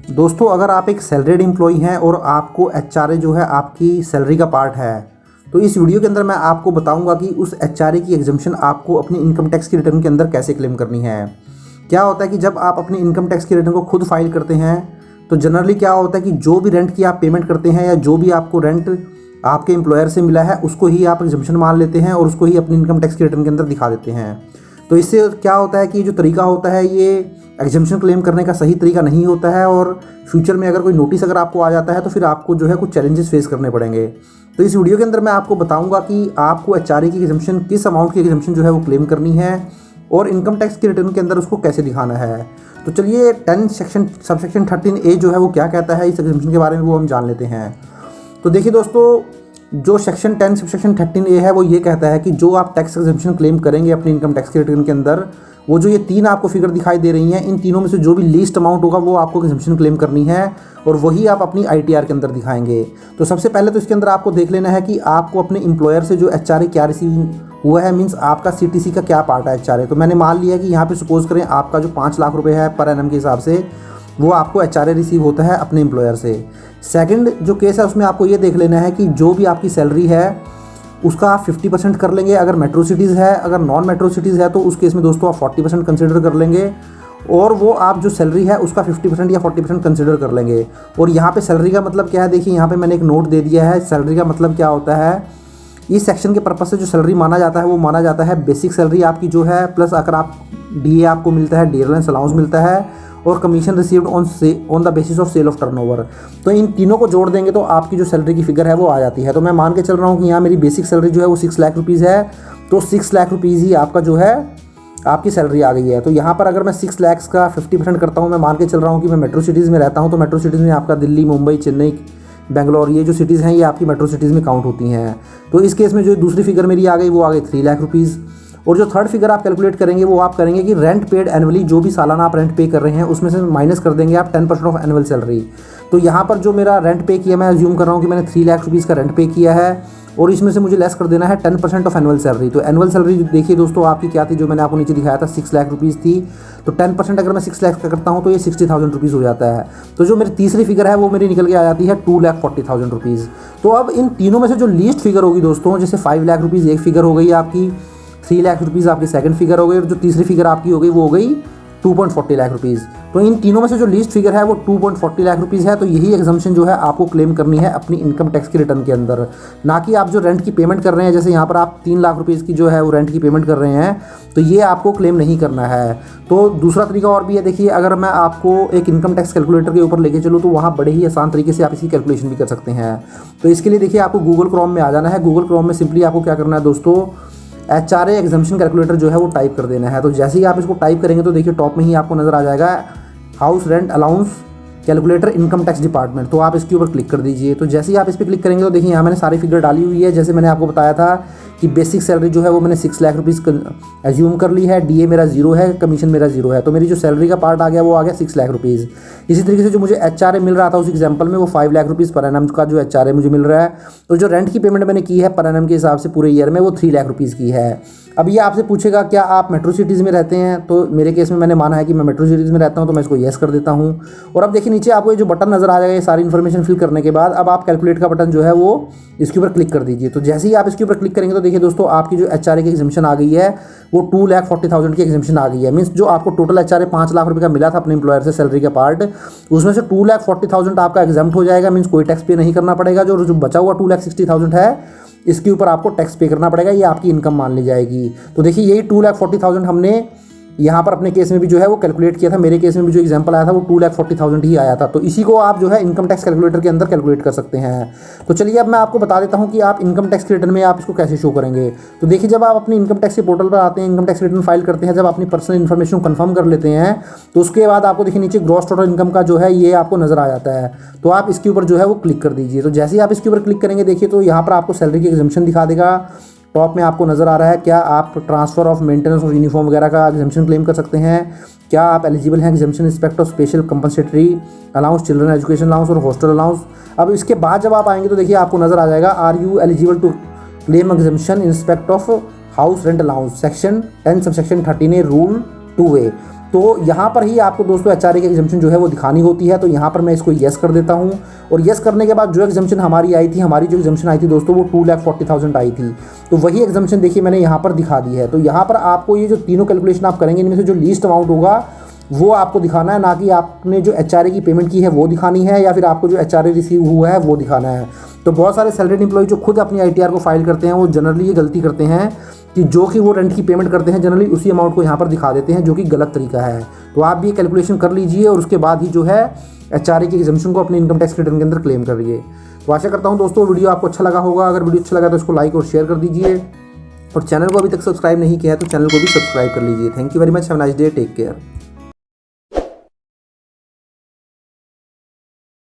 दोस्तों, अगर आप एक सैलरीड एम्प्लॉई हैं और आपको एचआरए जो है आपकी सैलरी का पार्ट है, तो इस वीडियो के अंदर मैं आपको बताऊंगा कि उस एचआरए की एग्जम्पशन आपको अपनी इनकम टैक्स की रिटर्न के अंदर कैसे क्लेम करनी है। क्या होता है कि जब आप अपनी इनकम टैक्स की रिटर्न को खुद फाइल करते हैं तो जनरली क्या होता है कि जो भी रेंट की आप पेमेंट करते हैं या जो भी आपको रेंट आपके एम्प्लॉयर से मिला है उसको ही आप एग्जम्पशन मान लेते हैं और उसको ही अपनी इनकम टैक्स की रिटर्न के अंदर दिखा देते हैं। तो इससे क्या होता है कि जो तरीका होता है ये एग्जम्पशन क्लेम करने का सही तरीका नहीं होता है और फ्यूचर में अगर कोई नोटिस अगर आपको आ जाता है तो फिर आपको जो है कुछ चैलेंजेस फेस करने पड़ेंगे। तो इस वीडियो के अंदर मैं आपको बताऊंगा कि आपको एचआरए की एग्जम्पशन किस अमाउंट की एग्जम्पशन जो है वो क्लेम करनी है और इनकम टैक्स की रिटर्न के अंदर उसको कैसे दिखाना है। तो चलिए 10 सेक्शन सबसेक्शन 13A जो है वो क्या कहता है इस एग्जम्पशन के बारे में वो हम जान लेते हैं। तो देखिए दोस्तों, जो सेक्शन 10 सबसेक्शन 13A है वो ये कहता है कि जो आप टैक्स एग्जम्पशन क्लेम करेंगे अपनी इनकम टैक्स के रिटर्न के अंदर, वो जो ये तीन आपको फिगर दिखाई दे रही हैं, इन तीनों में से जो भी लीस्ट अमाउंट होगा वो आपको एग्जम्पशन क्लेम करनी है और वही आप अपनी आईटीआर के अंदर दिखाएंगे। तो सबसे पहले तो इसके अंदर आपको देख लेना है कि आपको अपने एम्प्लॉयर से जो एचआरए क्या रिसीव हुआ है, मीन्स आपका सीटीसी का क्या पार्ट है एचआरए। तो मैंने मान लिया कि यहाँ पे सपोज करें आपका जो 5 लाख रुपए है पर एनम के हिसाब से वो आपको एचआरए रिसीव होता है अपने एम्प्लॉयर से। सेकंड जो केस है उसमें आपको ये देख लेना है कि जो भी आपकी सैलरी है उसका आप 50% कर लेंगे अगर मेट्रो सिटीज़ है, अगर नॉन मेट्रो सिटीज़ है तो उस केस में दोस्तों आप 40% कंसिडर कर लेंगे और वो आप जो सैलरी है उसका 50% या 40% कंसिडर कर लेंगे। और यहाँ पे सैलरी का मतलब क्या है, देखिए यहाँ पे मैंने एक नोट दे दिया है। सैलरी का मतलब क्या होता है, इस सेक्शन के पर्पस से जो सैलरी माना जाता है वो माना जाता है बेसिक सैलरी आपकी जो है, प्लस अगर आप डीए आपको मिलता है, डियरलेंस अलाउंस मिलता है और commission received on the basis of sale of turnover. तो इन तीनों को जोड़ देंगे तो आपकी जो सैलरी की फिगर है वो आ जाती है। तो मैं मान के चल रहा हूँ कि यहाँ मेरी बेसिक सैलरी जो है वो 6 लाख रुपीज़ है, तो 6 लाख रुपीज़ ही आपका जो है आपकी सैलरी आ गई है। तो यहाँ पर अगर मैं 6 लाख का 50% करता हूँ, मैं मान के चल रहा हूँ कि मैं मेट्रो सिटीज़ में रहता हूँ, तो मेट्रो सिटीज़ में आपका दिल्ली, मुंबई, चेन्नई, बेंगलोर, ये जो सिटीज़ हैं ये आपकी मेट्रो सिटीज़ में काउंट होती हैं। तो इस केस में जो दूसरी फिगर मेरी आ गई वो आ गई 3 लाख रुपीज़। और जो थर्ड फिगर आप कैलकुलेट करेंगे वो आप करेंगे कि रेंट पेड एनुअली, जो भी सालाना आप रेंट पे कर रहे हैं उसमें से माइनस कर देंगे आप 10% ऑफ एनुअल सैलरी। तो यहाँ पर जो मेरा रेंट पे किया, मैं अज्यूम कर रहा हूँ कि मैंने 3 लाख रुपीज़ का रेंट पे किया है और इसमें से मुझे लेस कर देना है 10% ऑफ एनुअल सैलरी। तो एनुअल सैलरी देखिए दोस्तों आपकी क्या थी, जो मैंने आपको नीचे दिखाया था 6 लाख रुपीज़ थी। तो 10% अगर मैं 6 लाख का करता हूँ तो ये 60,000 रुपीज़ हो जाता है। तो जो मेरी तीसरी फिगर है वो मेरी निकल के आ जाती है 2,40,000 रुपीज़। तो अब इन तीनों में से जो लीस्ट फिगर होगी दोस्तों, जैसे 5 लाख रुपीज़ एक फिगर हो गई आपकी, 3 लाख रुपीज़ आपकी सेकंड फिगर हो गई और जो तीसरी फिगर आपकी हो गई वो हो गई 2.40 लाख रुपीज़। तो इन तीनों में से जो लीस्ट फिगर है वो 2.40 लाख रुपीज़ है। तो यही एग्जम्पशन जो है आपको क्लेम करनी है अपनी इनकम टैक्स की रिटर्न के अंदर, ना कि आप जो रेंट की पेमेंट कर रहे हैं। जैसे यहाँ पर आप 3 लाख रुपीज़ की जो है वो रेंट की पेमेंट कर रहे हैं तो ये आपको क्लेम नहीं करना है। तो दूसरा तरीका और भी है, देखिए अगर मैं आपको एक इनकम टैक्स कैलकुलेटर के ऊपर लेके चलूँ तो वहाँ बड़े ही आसान तरीके से आप इसकी कैलकुलेशन भी कर सकते हैं। तो इसके लिए देखिए आपको गूगल क्रोम में आ जाना है। गूगल क्रोम में सिंपली आपको क्या करना है दोस्तों, एचआरए एग्जम्पशन कैलकुलेटर जो है वो टाइप कर देना है। तो जैसे ही आप इसको टाइप करेंगे तो देखिए टॉप में ही आपको नज़र आ जाएगा house rent allowance calculator income tax department. तो आप इसके ऊपर क्लिक कर दीजिए। तो जैसे ही आप इस पर क्लिक करेंगे तो देखिए यहाँ मैंने सारी फिगर डाली हुई है। जैसे मैंने आपको बताया था कि बेसिक सैलरी जो है वो मैंने 6 लाख रुपीज़ एज्यूम कर ली है, डीए मेरा 0 है, कमीशन मेरा 0 है। तो मेरी जो सैलरी का पार्ट आ गया वो आ गया 6 लाख रुपीज़। इसी तरीके से जो मुझे एचआरए मिल रहा था उस एग्जाम्पल में वो 5 लाख रुपीज़ पर एनम का जो एचआरए मुझे मिल रहा है। तो जो रेंट की पेमेंट मैंने की है पर एनम के हिसाब से पूरे ईयर में वो 3 लाख रुपीज़ की है। अब ये आपसे पूछेगा क्या आप मेट्रो सिटीज़ में रहते हैं, तो मेरे केस में मैंने माना है कि मैं मेट्रो सिटीज़ में रहता हूं तो मैं इसको येस कर देता हूं। और अब देखिए नीचे आपको ये जो बटन नज़र आ जाएगा, ये सारी इन्फॉर्मेशन फिल करने के बाद अब आप कैलकुलेट का बटन जो है वो इसके ऊपर क्लिक कर दीजिए। तो जैसे ही आप इसके ऊपर क्लिक करेंगे तो देखिए दोस्तों आपकी जो एचआरए की एग्जम्पशन आ गई है वो 2,40,000 की एग्जम्पन आ गई है। मीन्स जो आपको टोटल एचआरए 5 लाख रुपये का मिला था अपने एम्प्लॉयर से सैलरी का पार्ट, उसमें से 2,40,000 आपका एग्जाम्प्ट हो जाएगा। मीन्स कोई टैक्स पे नहीं करना पड़ेगा। जो बचा हुआ 2,60,000 है इसके ऊपर आपको टैक्स पे करना पड़ेगा, ये आपकी इनकम मान ली जाएगी। तो देखिए यही 2,40,000 हमने यहाँ पर अपने केस में भी जो है वो कैलकुलेट किया था। मेरे केस में भी जो एग्जांपल आया था वो 2,40,000 ही आया था। तो इसी को आप जो है इनकम टैक्स कैलकुलेटर के अंदर कैलकुलेट कर सकते हैं। तो चलिए अब मैं आपको बता देता हूँ कि आप इनकम टैक्स रिटर्न में आप इसको कैसे शो करेंगे। तो देखिए जब आप अपनी इनकम टैक्स के पोर्टल पर आते हैं, इनकम टैक्स रिटर्न फाइल करते हैं, जब अपनी पर्सनल इन्फॉर्मेशन कंफर्म कर लेते हैं तो उसके बाद आपको देखिए नीचे ग्रॉस टोटल इनकम का जो है ये आपको नजर आ जाता है। तो आप इसके ऊपर जो है वो क्लिक कर दीजिए। तो जैसे ही आप इसके ऊपर क्लिक करेंगे देखिए तो यहाँ पर आपको सैलरी की एग्जम्पशन दिखा देगा। टॉप में आपको नज़र आ रहा है क्या आप transfer of maintenance of uniform वगैरह का एग्जम्पशन क्लेम कर सकते हैं, क्या आप एलिजिबल हैं exemption respect of special compensatory allowance, children education allowance और हॉस्टल अलाउंस। अब इसके बाद जब आप आएंगे तो देखिए आपको नज़र आ जाएगा are you eligible to claim exemption in respect of house rent allowance section 10 subsection 13A rule 2A। तो यहाँ पर ही आपको दोस्तों एचआरए की एग्जाम्पशन जो है वो दिखानी होती है। तो यहाँ पर मैं इसको येस कर देता हूँ और येस करने के बाद जो एग्जाम्पशन हमारी आई थी, हमारी जो एग्जाम्पशन आई थी दोस्तों वो 2,40,000 आई थी। तो वही एग्जाम्पशन देखिए मैंने यहाँ पर दिखा दी है। तो यहाँ पर आपको ये जो तीनों कैलकुलेशन आप करेंगे इनमें से जो लीस्ट अमाउंट होगा वो आपको दिखाना है, ना कि आपने जो एचआरए की पेमेंट की है वो दिखानी है या फिर आपको जो एचआरए रिसीव हुआ है वो दिखाना है। तो बहुत सारे सैलरीड एम्प्लॉय जो खुद अपनी आईटीआर को फाइल करते हैं वो जनरली ये गलती करते हैं कि जो कि वो रेंट की पेमेंट करते हैं जनरली उसी अमाउंट को यहाँ पर दिखा देते हैं, जो कि गलत तरीका है। तो आप भी ये कैलकुलेशन कर लीजिए और उसके बाद ही जो है एचआरए की एग्जाम्पशन को अपने इनकम टैक्स रिटर्न के अंदर क्लेम करिए। तो आशा करता हूँ दोस्तों वीडियो आपको अच्छा लगा होगा। अगर वीडियो अच्छा लगा तो इसको लाइक और शेयर कर दीजिए और चैनल को अभी तक सब्सक्राइब नहीं किया है तो चैनल को भी सब्सक्राइब कर लीजिए। Thank you very much, have a nice day, take care.